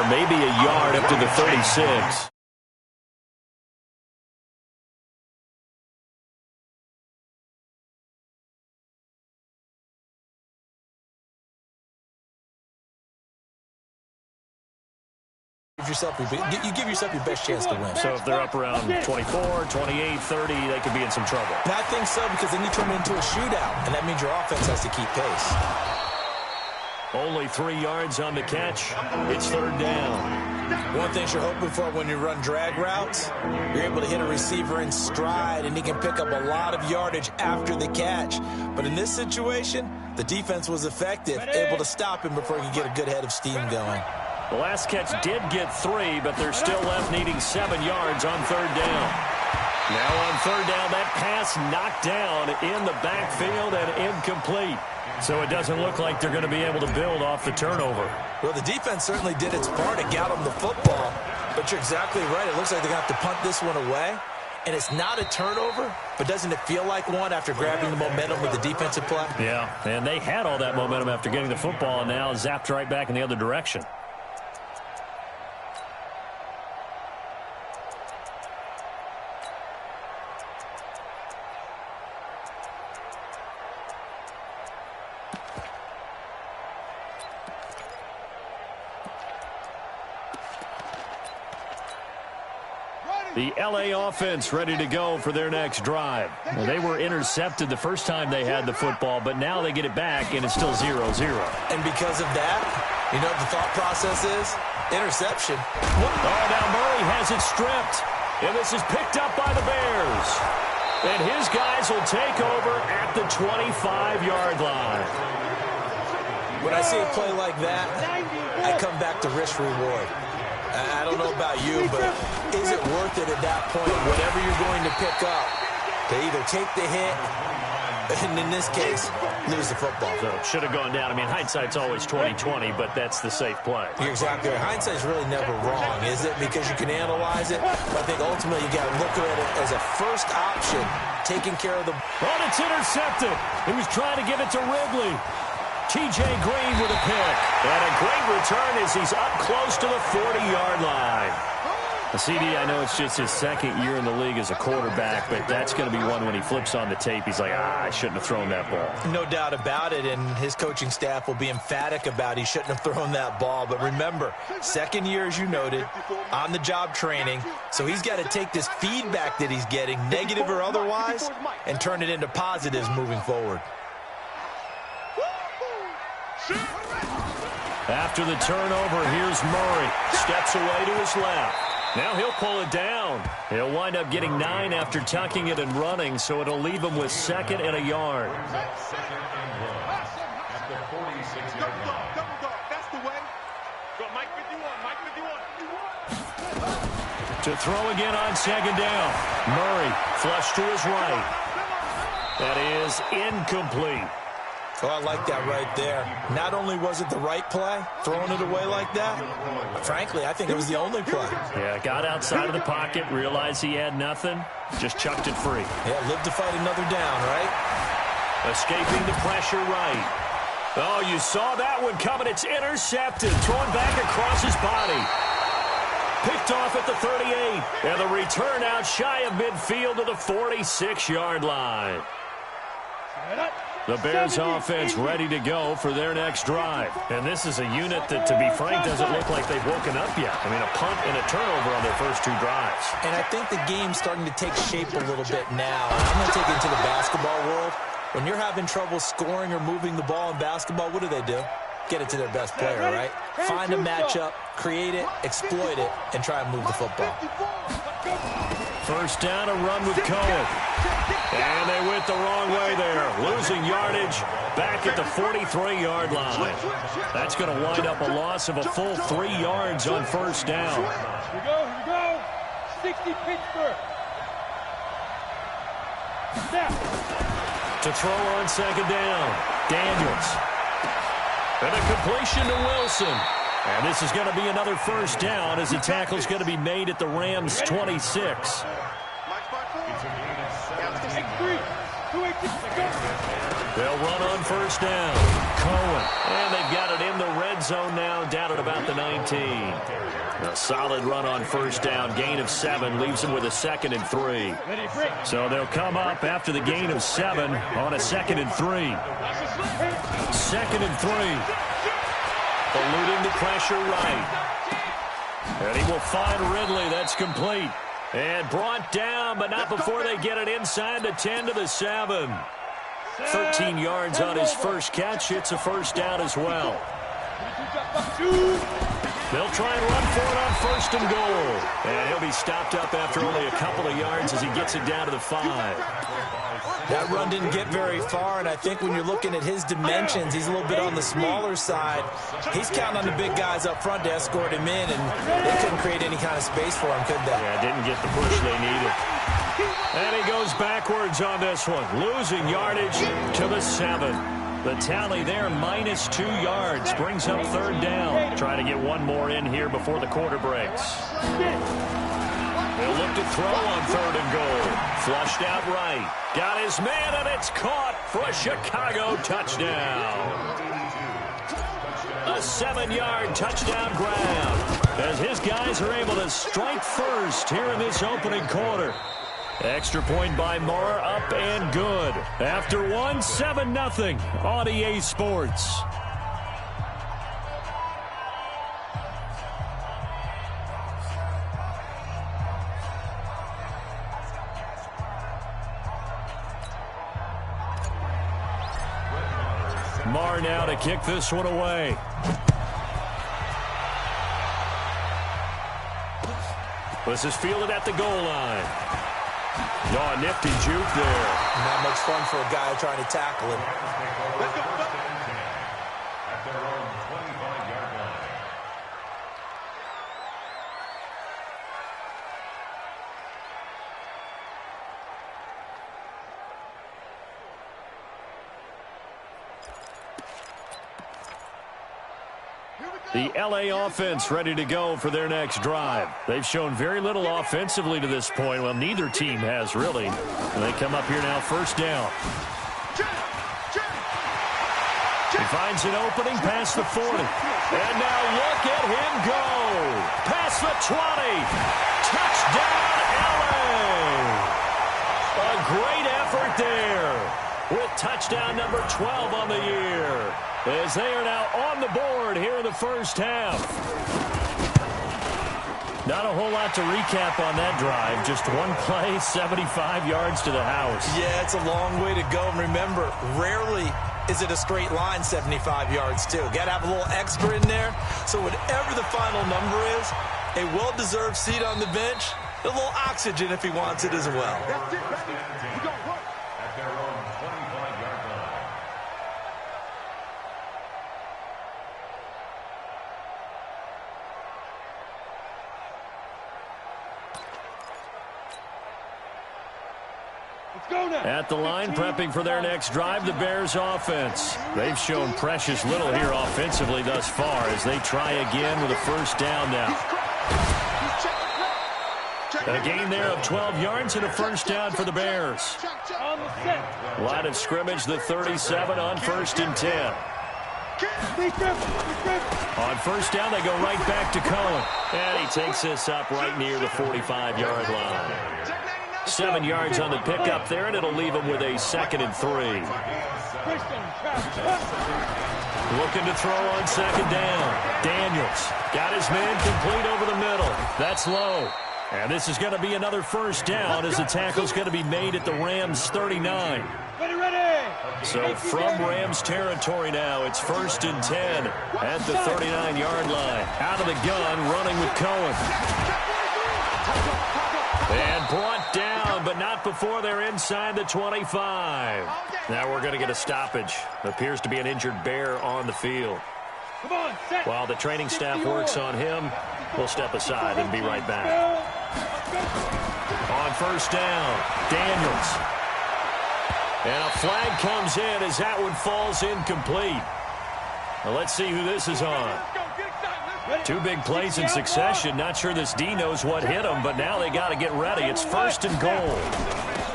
maybe a yard up to the 36. You give yourself your best chance to win. So if they're up around 24, 28, 30, they could be in some trouble. And I think so, because then you turn it into a shootout, and that means your offense has to keep pace. Only 3 yards on the catch. It's third down. One thing you're hoping for when you run drag routes, you're able to hit a receiver in stride, and he can pick up a lot of yardage after the catch. But in this situation, the defense was effective, able to stop him before he could get a good head of steam going. The last catch did get 3, but they're still left needing 7 yards on third down. Now on third down, that pass knocked down in the backfield and incomplete. So it doesn't look like they're going to be able to build off the turnover. Well, the defense certainly did its part to get them the football, but you're exactly right. It looks like they're going to have to punt this one away. And it's not a turnover, but doesn't it feel like one after grabbing the momentum with the defensive play? Yeah, and they had all that momentum after getting the football, and now zapped right back in the other direction. The L.A. offense ready to go for their next drive. Well, they were intercepted the first time they had the football, but now they get it back, and it's still 0-0. And because of that, you know what the thought process is? Interception. Oh, now Murray has it stripped, and this is picked up by the Bears. And his guys will take over at the 25-yard line. When I see a play like that, I come back to risk-reward. I don't know about you, but is it worth it at that point, whatever you're going to pick up, to either take the hit, and in this case, lose the football? So it should have gone down. I mean, hindsight's always 20/20, but that's the safe play. You're exactly right. Hindsight's really never wrong, is it? Because you can analyze it, but I think ultimately you got to look at it as a first option, taking care of the... Oh, it's intercepted. He was trying to give it to Ridley. T.J. Green with a pick. And a great return as he's up close to the 40-yard line. CD, I know it's just his second year in the league as a quarterback, but that's going to be one when he flips on the tape. He's like, I shouldn't have thrown that ball. No doubt about it, and his coaching staff will be emphatic about he shouldn't have thrown that ball. But remember, second year, as you noted, on-the-job training, so he's got to take this feedback that he's getting, negative or otherwise, and turn it into positives moving forward. After the turnover, here's Murray. Steps away to his left. Now he'll pull it down. He'll wind up getting 9 after tucking it and running, so it'll leave him with 2nd and a yard. To throw again on 2nd down. Murray flush to his right. That is incomplete. Oh, I like that right there. Not only was it the right play, throwing it away like that, frankly, I think it was the only play. Yeah, got outside of the pocket, realized he had nothing, just chucked it free. Yeah, live to fight another down, right? Escaping the pressure right. Oh, you saw that one coming. It's intercepted, thrown back across his body. Picked off at the 38, and the return out shy of midfield to the 46-yard line. The Bears offense ready to go for their next drive. And this is a unit that, to be frank, doesn't look like they've woken up yet. I mean, a punt and a turnover on their first 2 drives. And I think the game's starting to take shape a little bit now. And I'm going to take it into the basketball world. When you're having trouble scoring or moving the ball in basketball, what do? Get it to their best player, right? Find a matchup, create it, exploit it, and try and move the football. First down, a run with Cohen. And they went the wrong way there. Losing yardage back at the 43-yard line. That's going to wind up a loss of a full 3 yards on first down. Here we go. 60 Pittsburgh. Snap. To throw on 2nd down, Daniels. And a completion to Wilson. And this is going to be another first down as the tackle's going to be made at the Rams' 26. They'll run on first down. Cohen. And they've got it in the red zone now, down at about the 19. A solid run on first down. Gain of 7 leaves them with a 2nd and 3. So they'll come up after the gain of 7 on a 2nd and 3. 2nd and 3. Eluding the pressure right. And he will find Ridley. That's complete. And brought down, but not before they get it inside the 10 to the 7. 13 yards on his first catch. It's a first down as well. They'll try and run for it on first and goal. And he'll be stopped up after only a couple of yards as he gets it down to the 5. That run didn't get very far, and I think when you're looking at his dimensions, he's a little bit on the smaller side. He's counting on the big guys up front to escort him in, and they couldn't create any kind of space for him, could they? Yeah, didn't get the push they needed. And he goes backwards on this one, losing yardage to the 7. The tally there, -2 yards, brings up 3rd down. Trying to get one more in here before the quarter breaks. They'll look to throw on 3rd and goal. Flushed out right. Got his man, and it's caught for a Chicago touchdown. A 7-yard touchdown grab as his guys are able to strike first here in this opening quarter. Extra point by Marr, up and good. After 1, 7-0 on EA Sports. Marr now to kick this one away. This is fielded at the goal line. Oh, nifty juke there. Not much fun for a guy trying to tackle him. The LA offense ready to go for their next drive. They've shown very little offensively to this point. Well, neither team has really. And they come up here now, first down. He finds an opening past the 40. And now look at him go. Past the 20. Touchdown, LA. A great effort there with touchdown number 12 on the year, as they are now on the board here in the first half. Not a whole lot to recap on that drive. Just one play, 75 yards to the house. Yeah, it's a long way to go. And remember, rarely is it a straight line 75 yards, too. Got to have a little extra in there. So whatever the final number is, a well-deserved seat on the bench, a little oxygen if he wants it as well. That's it, baby. We got work. At their own 25-yard line. At the line, prepping for their next drive, the Bears offense. They've shown precious little here offensively thus far as they try again with a first down now. A gain there of 12 yards and a first down for the Bears. Line of scrimmage, the 37 on 1st and 10. On first down, they go right back to Cohen. And he takes this up right near the 45-yard line. 7 yards on the pickup there, and it'll leave him with a 2nd and 3. Looking to throw on 2nd down. Daniels got his man complete over the middle. That's low. And this is going to be another first down as the tackle's going to be made at the Rams' 39. So from Rams territory now, it's 1st and 10 at the 39-yard line. Out of the gun, running with Cohen. And brought down, but not before they're inside the 25. Now we're going to get a stoppage. Appears to be an injured Bear on the field. While the training staff works on him, we'll step aside and be right back. On first down, Daniels. And a flag comes in as that one falls incomplete. Now let's see who this is on. 2 big plays in succession. Not sure this D knows what hit him, but now they got to get ready. It's 1st and goal.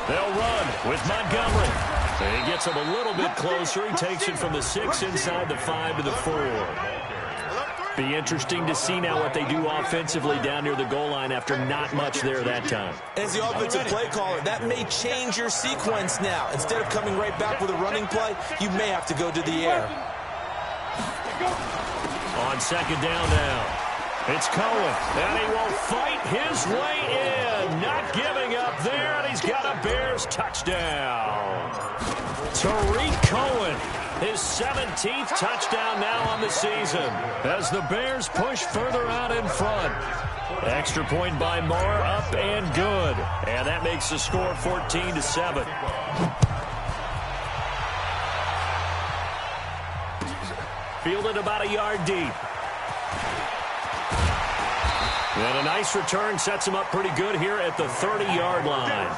They'll run with Montgomery. He gets him a little bit closer. He takes it from the 6 inside the 5 to the 4. Be interesting to see now what they do offensively down near the goal line after not much there that time. As the offensive play caller, that may change your sequence now. Instead of coming right back with a running play, you may have to go to the air. On second down now, it's Cohen, and he will fight his way in. Not giving up there, and he's got a Bears touchdown. Tariq Cohen, his 17th touchdown now on the season as the Bears push further out in front. Extra point by Moore, up and good. And that makes the score 14-7. Fielded about a yard deep. And a nice return sets him up pretty good here at the 30-yard line.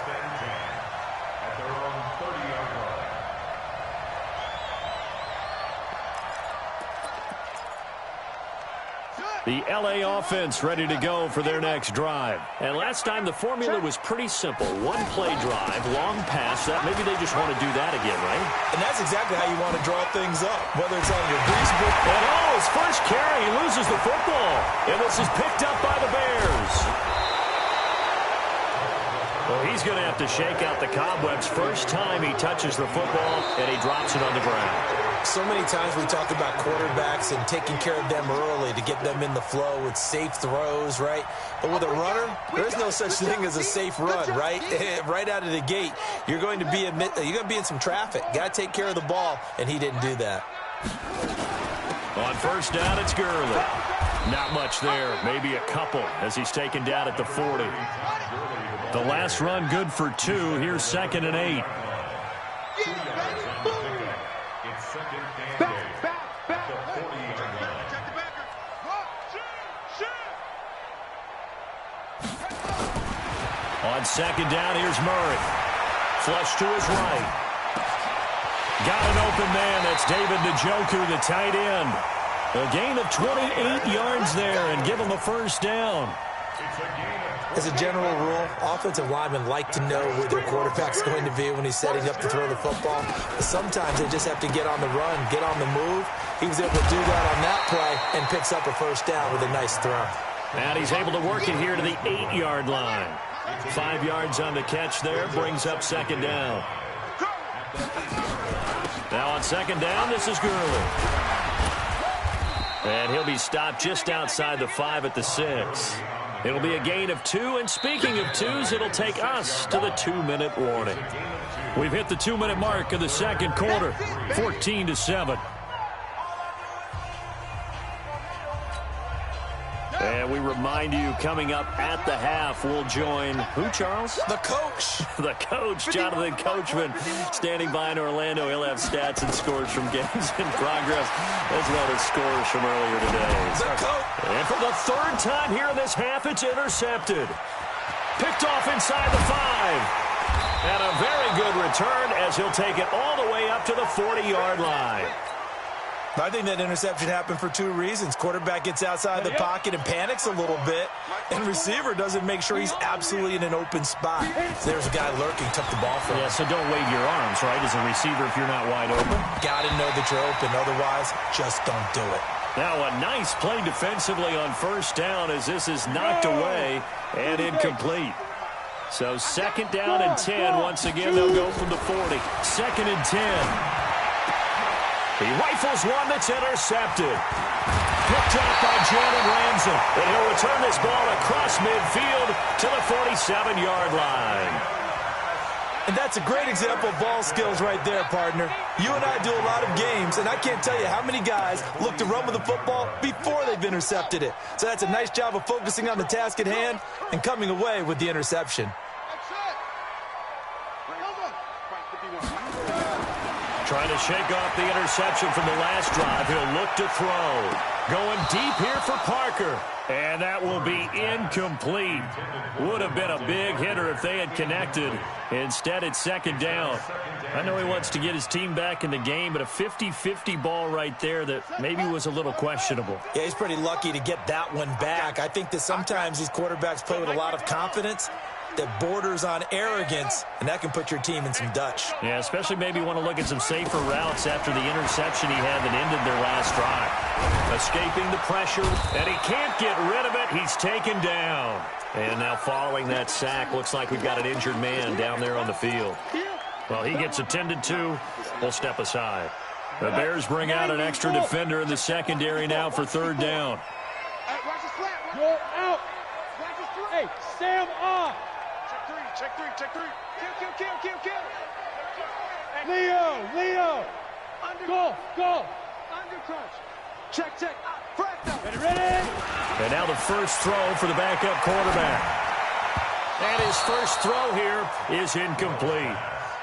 The L.A. offense ready to go for their next drive. And last time the formula was pretty simple. One play drive, long pass. That maybe they just want to do that again, right? And that's exactly how you want to draw things up, whether it's on your grease book. And his first carry, he loses the football. And this is picked up by the Bears. Well, he's going to have to shake out the cobwebs. First time he touches the football, and he drops it on the ground. So many times we talk about quarterbacks and taking care of them early to get them in the flow with safe throws, right? But with a runner, there's no such thing as a safe run, right? Right out of the gate, you're going to be in some traffic. Got to take care of the ball, and he didn't do that. On first down, it's Gurley. Not much there, maybe a couple as he's taken down at the 40. The last run good for 2. Here's 2nd and 8. On second down, here's Murray. Flush to his right. Got an open man. That's David Njoku, the tight end. A gain of 28 yards there and give him a first down. As a general rule, offensive linemen like to know where their quarterback's going to be when he's setting up to throw the football. But sometimes they just have to get on the run, get on the move. He was able to do that on that play and picks up a first down with a nice throw. And he's able to work it here to the 8-yard line. 5 yards on the catch there, brings up second down. Now on second down, this is Gurley. And he'll be stopped just outside the 5 at the 6. It'll be a gain of 2, and speaking of 2s, it'll take us to the 2-minute warning. We've hit the 2-minute mark of the second quarter, 14-7. And we remind you, coming up at the half, we'll join who, Charles? The coach. The coach, Jonathan Coachman, standing by in Orlando. He'll have stats and scores from games in progress, as well as scores from earlier today. The coach. And for the 3rd time here in this half, it's intercepted. Picked off inside the 5. And a very good return as he'll take it all the way up to the 40-yard line. I think that interception happened for 2 reasons. Quarterback gets outside the pocket and panics a little bit, and receiver doesn't make sure he's absolutely in an open spot. So there's a guy lurking, took the ball from him. Yeah, so don't wave your arms, right, as a receiver if you're not wide open. Got to know that you're open. Otherwise, just don't do it. Now a nice play defensively on first down as this is knocked away and incomplete. So 2nd down and 10. Once again, they'll go from the 40. 2nd and 10. He rifles one that's intercepted. Picked up by Jalen Ramsey. And he'll return this ball across midfield to the 47-yard line. And that's a great example of ball skills right there, partner. You and I do a lot of games, and I can't tell you how many guys look to run with the football before they've intercepted it. So that's a nice job of focusing on the task at hand and coming away with the interception. Trying to shake off the interception from the last drive. He'll look to throw. Going deep here for Parker. And that will be incomplete. Would have been a big hitter if they had connected. Instead, it's 2nd down. I know he wants to get his team back in the game, but a 50-50 ball right there that maybe was a little questionable. Yeah, he's pretty lucky to get that one back. I think that sometimes these quarterbacks play with a lot of confidence, that borders on arrogance, and that can put your team in some Dutch. Yeah, especially maybe want to look at some safer routes after the interception he had that ended their last drive. Escaping the pressure, and he can't get rid of it. He's taken down. And now following that sack, looks like we've got an injured man down there on the field. Well, he gets attended to. We'll step aside. The Bears bring out an extra defender in the secondary now for third down. Go out. Hey, Sam off. Check three. Kill. Leo. Go. Under crunch. Check. Ready. And now the first throw for the backup quarterback. And his first throw here is incomplete.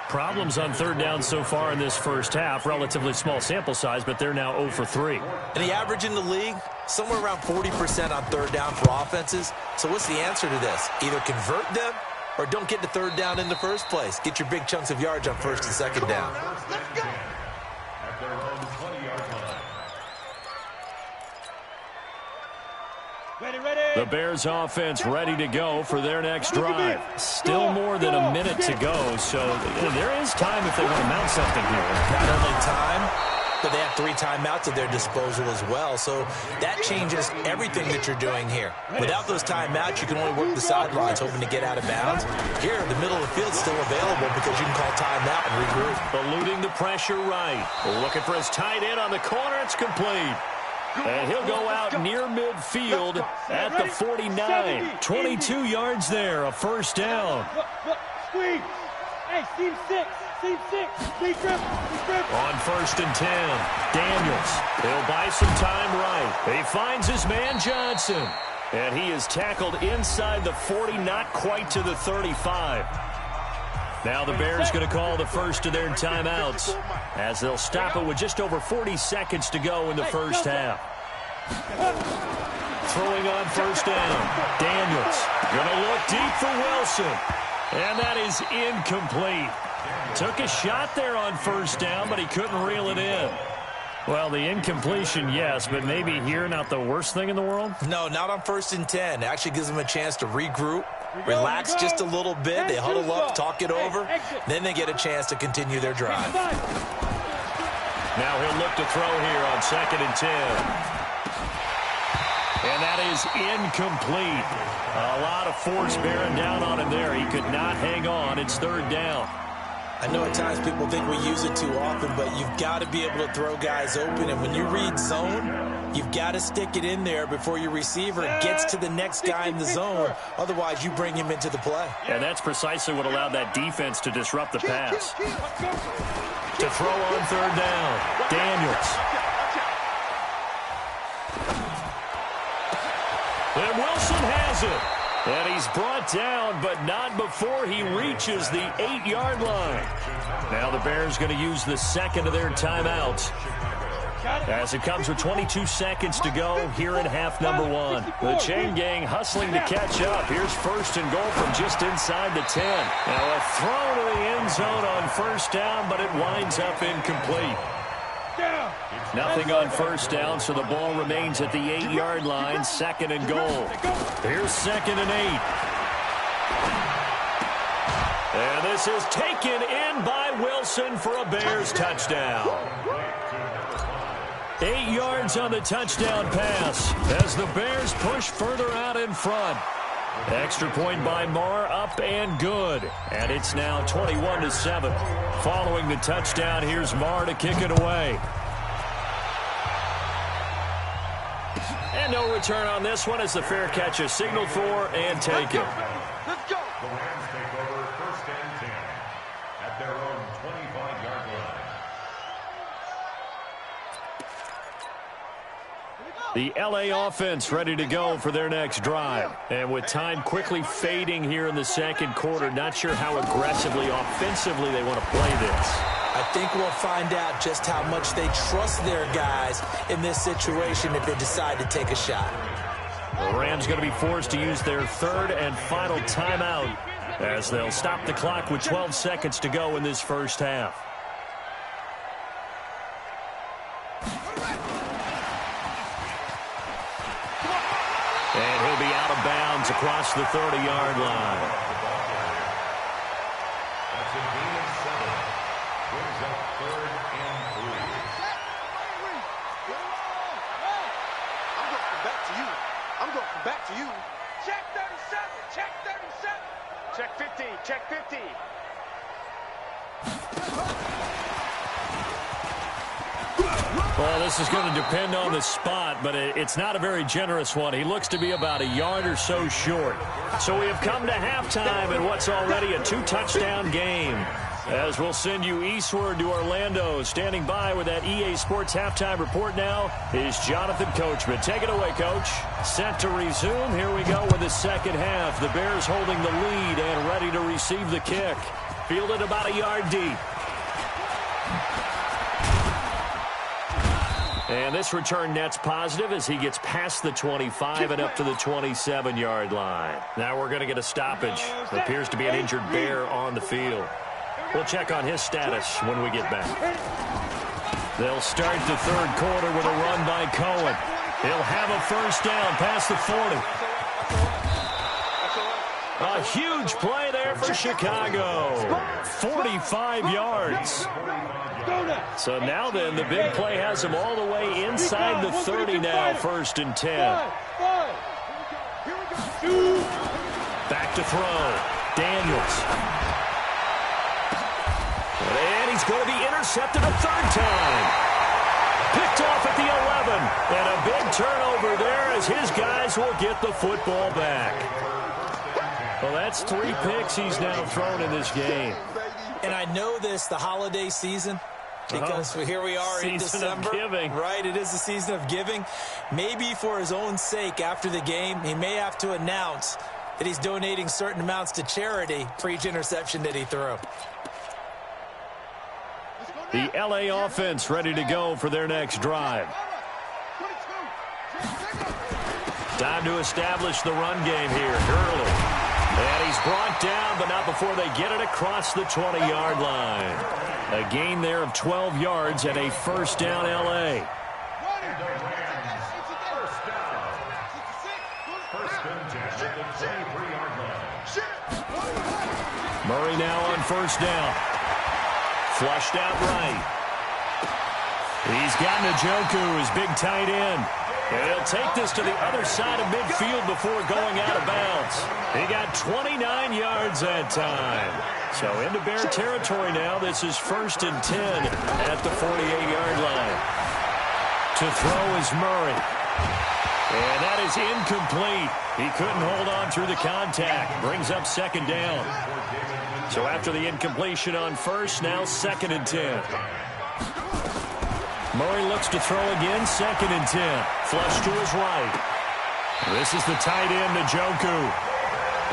Problems on third down so far in this first half. Relatively small sample size, but they're now 0 for 3. And the average in the league, somewhere around 40% on third down for offenses. So what's the answer to this? Either convert them or don't get to third down in the first place. Get your big chunks of yards on first and second down. Let's go. At their own 20-yard line. Ready. The Bears offense ready to go for their next drive. Still more than a minute to go, so there is time if they want to mount something here. Not only time, but they have 3 timeouts at their disposal as well. So that changes everything that you're doing here. Without those timeouts, you can only work the sidelines hoping to get out of bounds. Here, the middle of the field is still available because you can call timeout and regroup. Eluding the pressure right. Looking for his tight end on the corner. It's complete. And he'll go out near midfield at the 49. 22 yards there, a first down. Look, squeeze. Hey, seam 6. Big grip. On first and 10, Daniels. He'll buy some time right. He finds his man Johnson. And he is tackled inside the 40, not quite to the 35. Now the Bears going to call the first of their timeouts as they'll stop it with just over 40 seconds to go in the first half. Throwing on first down, Daniels going to look deep for Wilson. And that is incomplete. Took a shot there on first down, but he couldn't reel it in. Well, the incompletion, yes, but maybe here not the worst thing in the world? No, not on first and 10. It actually gives them a chance to regroup, relax just a little bit. They huddle up, talk it over. Then they get a chance to continue their drive. Now he'll look to throw here on second and 10. And that is incomplete. A lot of force bearing down on him there. He could not hang on. It's third down. I know at times people think we use it too often, but you've got to be able to throw guys open. And when you read zone, you've got to stick it in there before your receiver gets to the next guy in the zone. Otherwise, you bring him into the play. And that's precisely what allowed that defense to disrupt the pass. To throw on third down, Daniels. And Wilson has it. And he's brought down, but not before he reaches the 8-yard line. Now the Bears going to use the second of their timeouts as it comes with 22 seconds to go here in half number 1. The chain gang hustling to catch up. Here's first and goal from just inside the 10. Now a throw to the end zone on first down, but it winds up incomplete. Nothing on first down, so the ball remains at the 8-yard line, second and goal. Here's second and 8. And this is taken in by Wilson for a Bears touchdown. 8 yards on the touchdown pass as the Bears push further out in front. Extra point by Marr, up and good. And it's now 21-7. Following the touchdown, here's Marr to kick it away. And no return on this one as the fair catch is signaled for and taken. Let's go. The Rams take over first and 10 at their own 25-yard line. The LA offense ready to go for their next drive. And with time quickly fading here in the second quarter, not sure how aggressively, offensively they want to play this. I think we'll find out just how much they trust their guys in this situation if they decide to take a shot. The Rams going to be forced to use their third and final timeout as they'll stop the clock with 12 seconds to go in this first half. And he'll be out of bounds across the 30-yard line. a gain of 7. Brings up 3rd and 3. I'm going back to you. I'm going back to you. Check 37. Check 37. Check 50. Check 50. Well, this is going to depend on the spot, but it's not a very generous one. He looks to be about a yard or so short. So we have come to halftime in what's already a 2-touchdown game. As we'll send you eastward to Orlando. Standing by with that EA Sports halftime report now is Jonathan Coachman. Take it away, Coach. Set to resume. Here we go with the second half. The Bears holding the lead and ready to receive the kick. Fielded about a yard deep. And this return net's positive as he gets past the 25 and up to the 27-yard line. Now we're going to get a stoppage. There appears to be an injured Bear on the field. We'll check on his status when we get back. They'll start the third quarter with a run by Cohen. He'll have a first down past the 40. A huge play there for Chicago. 45 yards. So now then, the big play has him all the way inside the 30 now, 1st and 10. Back to throw. Daniels. And he's going to be intercepted a 3rd time. Picked off at the 11. And a big turnover there as his guys will get the football back. Well, that's 3 picks he's now thrown in this game. And I know this, the holiday season, because here we are in December. Season of giving. Right, it is the season of giving. Maybe for his own sake after the game, he may have to announce that he's donating certain amounts to charity for each interception that he threw. The LA offense ready to go for their next drive. Time to establish the run game here. Gurley. And he's brought down, but not before they get it across the 20-yard line. A gain there of 12 yards and a first down LA. Murray now on first down. Flushed out right. He's got Njoku, his big tight end. And he'll take this to the other side of midfield before going out of bounds. He got 29 yards that time. So into Bear territory now. This is 1st and 10 at the 48-yard line. To throw is Murray. And that is incomplete. He couldn't hold on through the contact. Brings up 2nd down. So after the incompletion on first, now 2nd and 10. Murray looks to throw again, 2nd and 10. Flush to his right. This is the tight end, Njoku.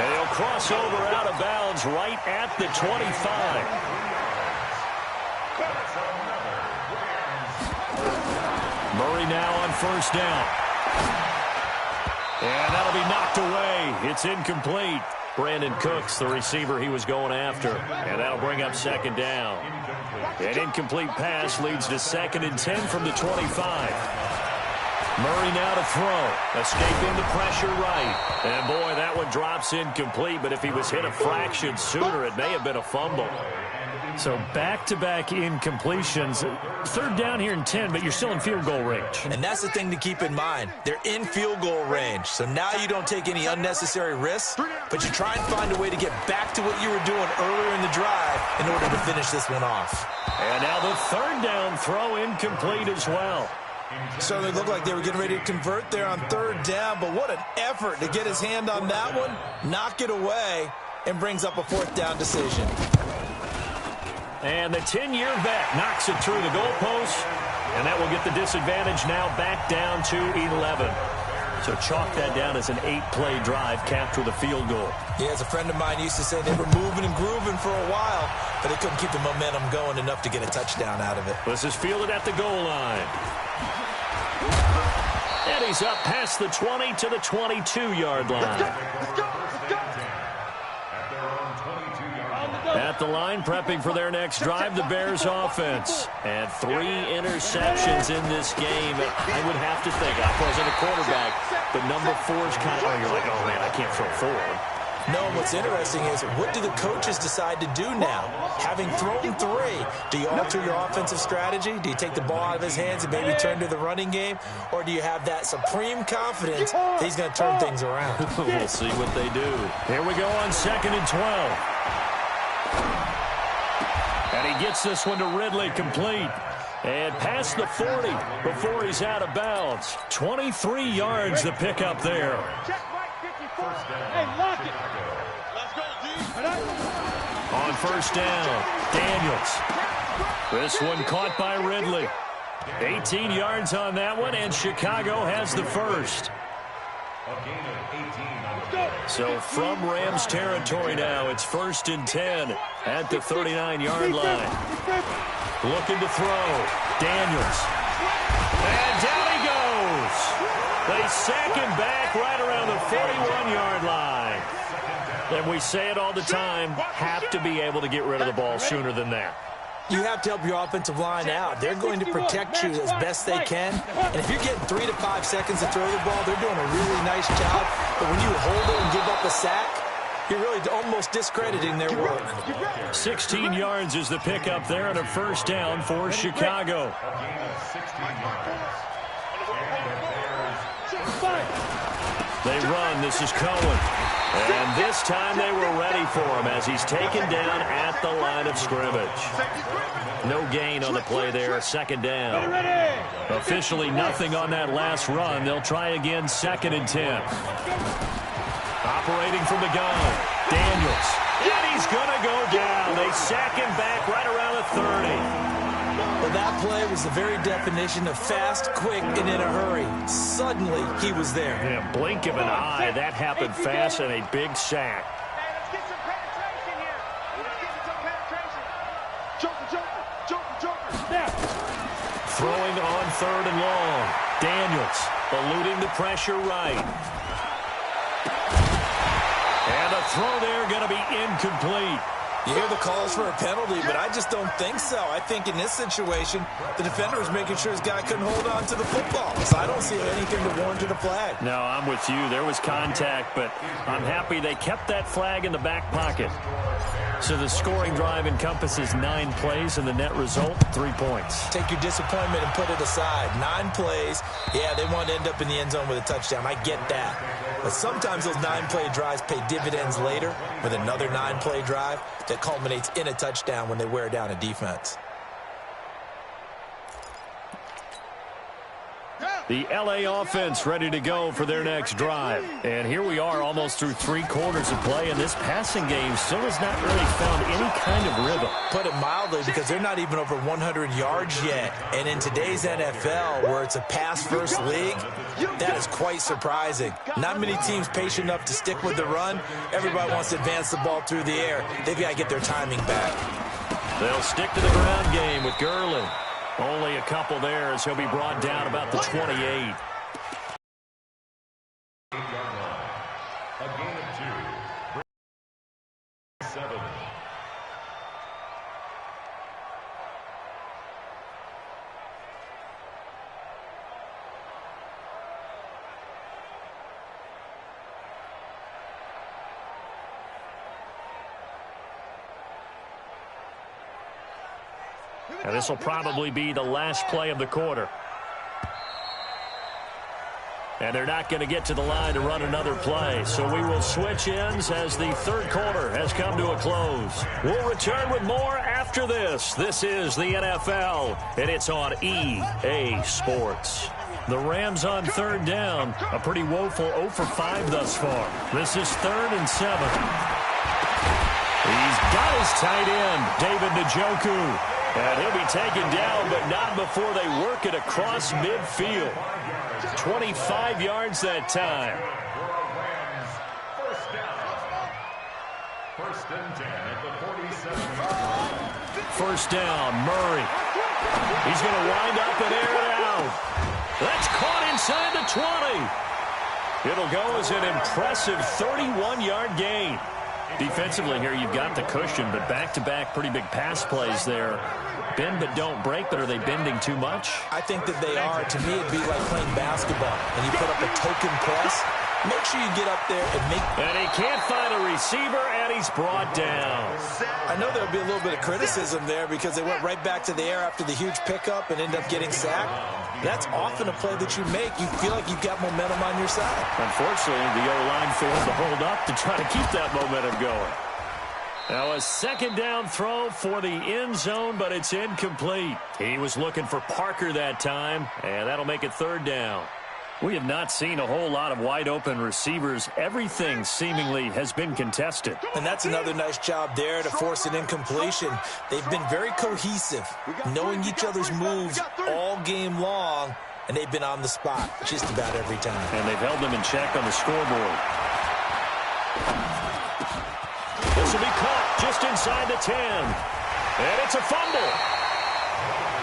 And he'll cross over out of bounds right at the 25. Murray now on first down. And that'll be knocked away. It's incomplete. Brandon Cooks, the receiver he was going after. And that'll bring up 2nd down. An incomplete pass leads to 2nd and 10 from the 25. Murray now to throw. Escaping the pressure right. And boy, that one drops incomplete. But if he was hit a fraction sooner, it may have been a fumble. So back-to-back incompletions. 3rd down here and 10, but you're still in field goal range. And that's the thing to keep in mind. They're in field goal range. So now you don't take any unnecessary risks, but you try and find a way to get back to what you were doing earlier in the drive in order to finish this one off. And now the 3rd down throw incomplete as well. Certainly looked like they were getting ready to convert there on 3rd down, but what an effort to get his hand on that one, knock it away, and brings up a 4th down decision. And the 10-year vet knocks it through the goalpost, and that will get the disadvantage now back down to 11. So chalk that down as an 8-play drive capped with a field goal. Yeah, as a friend of mine used to say, they were moving and grooving for a while, but they couldn't keep the momentum going enough to get a touchdown out of it. This is fielded at the goal line. And he's up past the 20 to the 22-yard line. At the line, prepping for their next drive, the Bears offense. And 3 interceptions in this game. I would have to think, I wasn't a quarterback, but number 4 is kind of, oh, you're like, oh, man, I can't throw 4. No, and what's interesting is, what do the coaches decide to do now? Having thrown 3, do you alter your offensive strategy? Do you take the ball out of his hands and maybe turn to the running game? Or do you have that supreme confidence that he's going to turn things around? We'll see what they do. Here we go on 2nd and 12. And he gets this one to Ridley complete. And past the 40 before he's out of bounds. 23 yards to pick up there. Hey, lock it. Let's go, D. On 1st down, Daniels. This one caught by Ridley. 18 yards on that one, and Chicago has the first. So from Rams territory now, it's 1st and 10 at the 39-yard line. Looking to throw. Daniels. And down he goes. They sack him back right around the 41-yard line. And we say it all the time, have to be able to get rid of the ball sooner than that. You have to help your offensive line out. They're going to protect you as best they can. And if you're getting 3 to 5 seconds to throw the ball, they're doing a really nice job. But when you hold it and give up a sack, you're really almost discrediting their work. 16 yards is the pickup there and a 1st down for Chicago. They run. This is Cohen. And this time they were ready for him as he's taken down at the line of scrimmage. No gain on the play there. 2nd down. Officially nothing on that last run. They'll try again 2nd and 10. Operating from the gun. Daniels. And he's going to go down. They sack him back right around the 30. Well, that play was the very definition of fast, quick, and in a hurry. Suddenly, he was there. Yeah, blink of an eye. That happened fast and a big sack. Hey, let's get some penetration here. Let's get some penetration. Joker. Throwing on 3rd and long. Daniels eluding the pressure right. And a throw there going to be incomplete. You hear the calls for a penalty, but I just don't think so. I think in this situation, the defender was making sure his guy couldn't hold on to the football. So I don't see anything to warrant a flag. No, I'm with you. There was contact, but I'm happy they kept that flag in the back pocket. So the scoring drive encompasses 9 plays, and the net result, 3 points. Take your disappointment and put it aside. 9 plays. Yeah, they want to end up in the end zone with a touchdown. I get that. But sometimes those 9-play drives pay dividends later with another 9-play drive that culminates in a touchdown when they wear down a defense. The L.A. offense ready to go for their next drive. And here we are almost through 3 quarters of play, and this passing game still has not really found any kind of rhythm. Put it mildly, because they're not even over 100 yards yet. And in today's NFL, where it's a pass-first league, that is quite surprising. Not many teams patient enough to stick with the run. Everybody wants to advance the ball through the air. They've got to get their timing back. They'll stick to the ground game with Gurley. Only a couple there as he'll be brought down about the 28. A gain of 2. 7. And this will probably be the last play of the quarter. And they're not going to get to the line to run another play. So we will switch ends as the 3rd quarter has come to a close. We'll return with more after this. This is the NFL, and it's on EA Sports. The Rams on 3rd down. A pretty woeful 0 for 5 thus far. This is 3rd and 7. He's got his tight end, David Njoku. And he'll be taken down, but not before they work it across midfield. 25 yards that time. First and 10 at the 47-yard line. 1st down, Murray. He's going to wind up and air it out. That's caught inside the 20. It'll go as an impressive 31-yard gain. Defensively here, you've got the cushion, but back-to-back pretty big pass plays there. Bend but don't break, but are they bending too much? I think that they are. To me, it'd be like playing basketball, and you put up a token press. make sure you get up there and make... And he can't find a receiver, and he's brought down. I know there'll be a little bit of criticism there because they went right back to the air after the huge pickup and ended up getting sacked. That's often a play that you make. You feel like you've got momentum on your side. Unfortunately, the O-line failed to hold up to try to keep that momentum going. Now a second down throw for the end zone, but it's incomplete. He was looking for Parker that time, and that'll make it third down. We have not seen a whole lot of wide-open receivers. Everything seemingly has been contested. And that's another nice job there to force an incompletion. They've been very cohesive, knowing each other's moves all game long, and they've been on the spot just about every time. And they've held them in check on the scoreboard. This will be caught just inside the 10. And it's a fumble.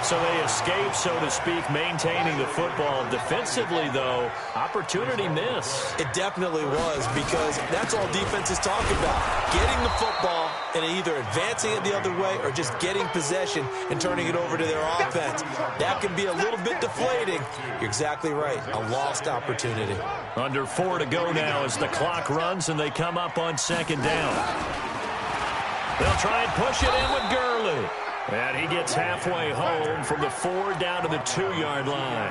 So they escape, so to speak, maintaining the football. Defensively, though, opportunity miss. It definitely was, because that's all defense is talking about. Getting the football and either advancing it the other way or just getting possession and turning it over to their offense. That can be a little bit deflating. You're exactly right. A lost opportunity. Under 4 to go now as the clock runs and they come up on second down. They'll try and push it in with Gurley. And he gets halfway home from the 4 down to the 2-yard line.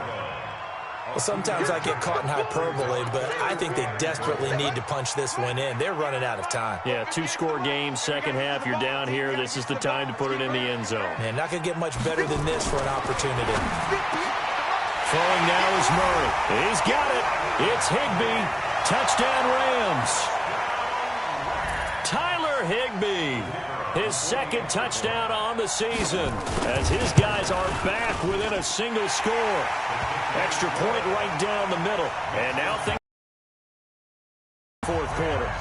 Well, sometimes I get caught in hyperbole, but I think they desperately need to punch this one in. They're running out of time. Yeah, 2-score game, second half, you're down here. This is the time to put it in the end zone. Man, not going to get much better than this for an opportunity. Throwing now is Murray. He's got it. It's Higbee. Touchdown Rams. Tyler Higbee. His second touchdown on the season as his guys are back within a single score. Extra point right down the middle. And now things fourth quarter.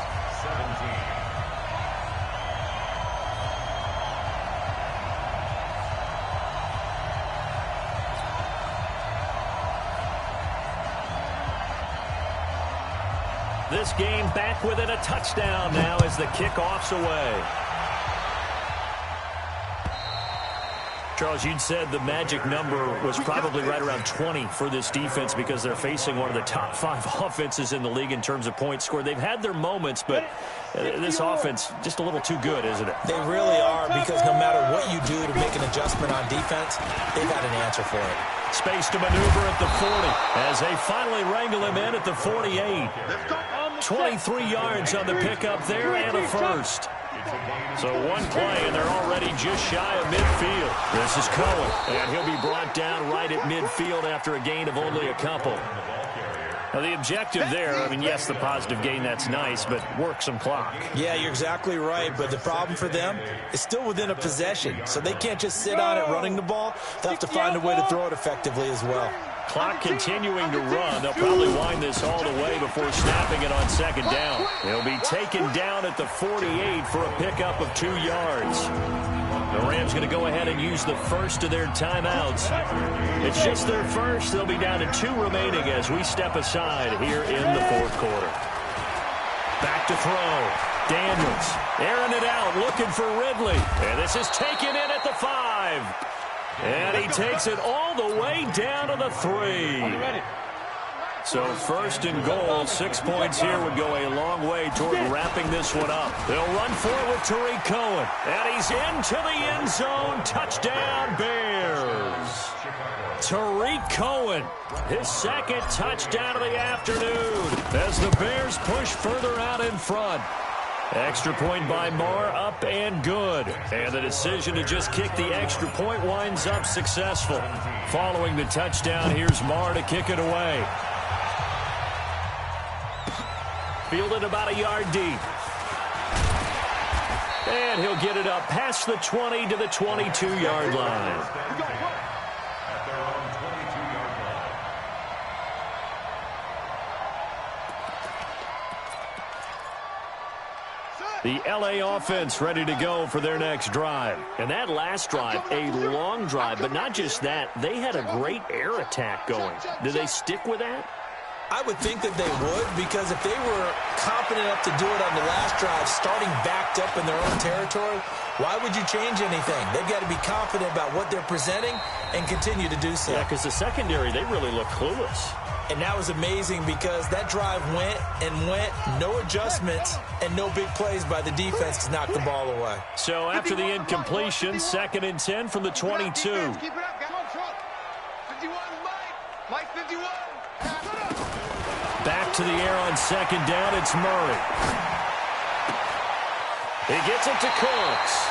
17. This game back within a touchdown now as the kickoff's away. Charles, you'd said the magic number was probably right around 20 for this defense because they're facing one of the top 5 offenses in the league in terms of points scored. They've had their moments, but this offense just a little too good, isn't it? They really are, because no matter what you do to make an adjustment on defense, they've got an answer for it. Space to maneuver at the 40 as they finally wrangle him in at the 48. 23 yards on the pickup there and a first. So one play, and they're already just shy of midfield. This is Cohen, and he'll be brought down right at midfield after a gain of only a couple. Now, the objective there, I mean, yes, the positive gain, that's nice, but work some clock. Yeah, you're exactly right, but the problem for them is still within a possession, so they can't just sit on it running the ball. They'll have to find a way to throw it effectively as well. Clock continuing to run. They'll probably wind this all the way before snapping it on second down. He'll be taken down at the 48 for a pickup of 2 yards. The Rams going to go ahead and use the first of their timeouts. It's just their first. They'll be down to 2 remaining as we step aside here in the fourth quarter. Back to throw. Daniels airing it out, looking for Ridley. And this is taken in at the 5. And he takes it all the way down to the 3. So first and goal, 6 points here would go a long way toward wrapping this one up. They'll run for it with Tariq Cohen. And he's into the end zone. Touchdown, Bears. Tariq Cohen, his second touchdown of the afternoon as the Bears push further out in front. Extra point by Marr, up and good. And the decision to just kick the extra point winds up successful. Following the touchdown, here's Marr to kick it away. Fielded about a yard deep. And he'll get it up past the 20 to the 22-yard line. The L.A. offense ready to go for their next drive. And that last drive, a long drive, but not just that. They had a great air attack going. Do they stick with that? I would think that they would, because if they were confident enough to do it on the last drive, starting backed up in their own territory, why would you change anything? They've got to be confident about what they're presenting and continue to do so. Yeah, because the secondary, they really look clueless. And that was amazing because that drive went and went, no adjustments, and no big plays by the defense to knock the ball away. So after the incompletion, 2nd and 10 from the 22. Keep it up, guys. 51, Mike 51. Back to the air on 2nd down, it's Murray. He gets it to Cooks.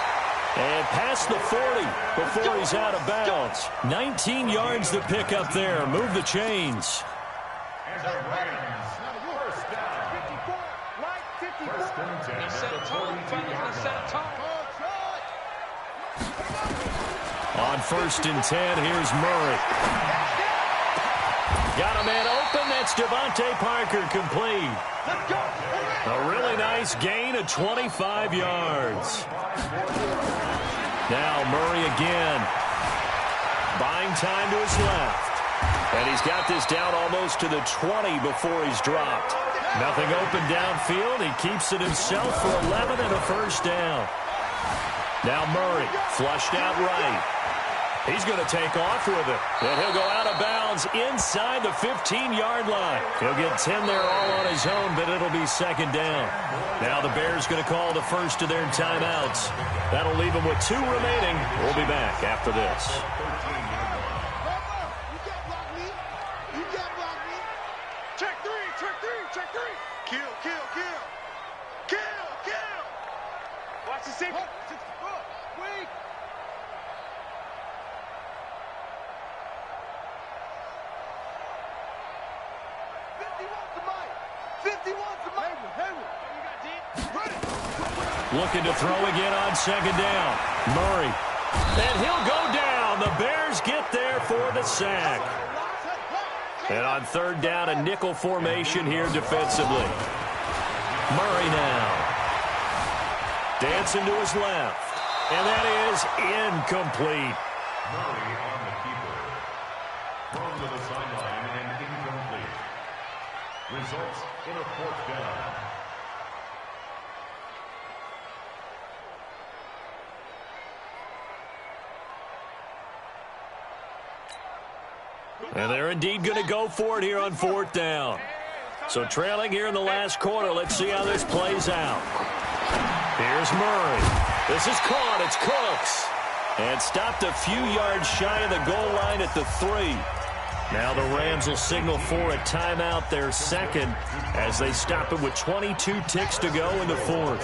And past the 40 before he's out of bounds. 19 yards to pick up there. Move the chains. And the Rams, first down. 54, Mike 54. First and 10 He set a at the tone, 42 fellas. yard He set a line. tone. On 1st and 10, here's Murray. Got a man open. That's Devontae Parker complete. Let's go. A really nice gain of 25 yards. Now Murray again. Buying time to his left. And he's got this down almost to the 20 before he's dropped. Nothing open downfield. He keeps it himself for 11 and a first down. Now Murray flushed out right. He's going to take off with it. And he'll go out of bounds inside the 15-yard line. He'll get 10 there all on his own, but it'll be 2nd down. Now the Bears going to call the first of their timeouts. That'll leave them with 2 remaining. We'll be back after this. You can't block me. Check 3, check 3, check 3. Kill, kill, kill. Kill, kill. Watch the safety. Wait. Looking to throw again on 2nd down. Murray. And he'll go down. The Bears get there for the sack. And on 3rd down, a nickel formation here defensively. Murray now. Dancing to his left. And that is incomplete. Murray on the keeper. Thrown to the sideline and incomplete. Results in a 4th down. And they're indeed going to go for it here on 4th down. So trailing here in the last quarter. Let's see how this plays out. Here's Murray. This is caught. It's Cooks. And stopped a few yards shy of the goal line at the 3. Now the Rams will signal for a timeout, their 2nd, as they stop it with 22 ticks to go in the 4th.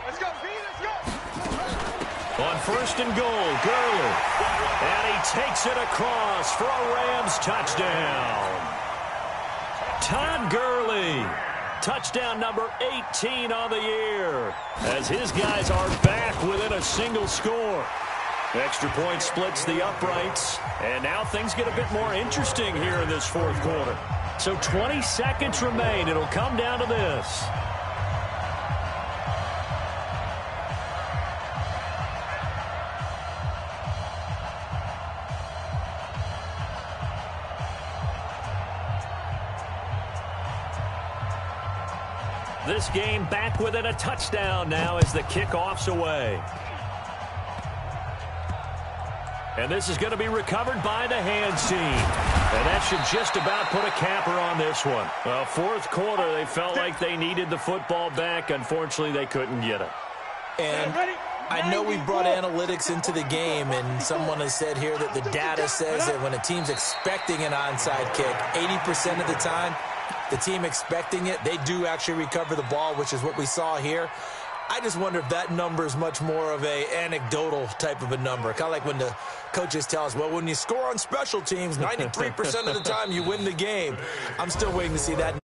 Let's go, B, let's go. On 1st and goal, Gurley. And he takes it across for a Rams touchdown. Todd Gurley. Touchdown number 18 on the year, as his guys are back within a single score. Extra point splits the uprights, and now things get a bit more interesting here in this 4th quarter. So 20 seconds remain. It'll come down to this. This game back within a touchdown now as the kickoff's away. And this is going to be recovered by the hands team. And that should just about put a capper on this one. Well, 4th quarter, they felt like they needed the football back. Unfortunately, they couldn't get it. And I know we brought analytics into the game, and someone has said here that the data says that when a team's expecting an onside kick, 80% of the time, the team expecting it, they do actually recover the ball, which is what we saw here. I just wonder if that number is much more of a anecdotal type of a number. Kind of like when the coaches tell us, well, when you score on special teams, 93% of the time you win the game. I'm still waiting to see that.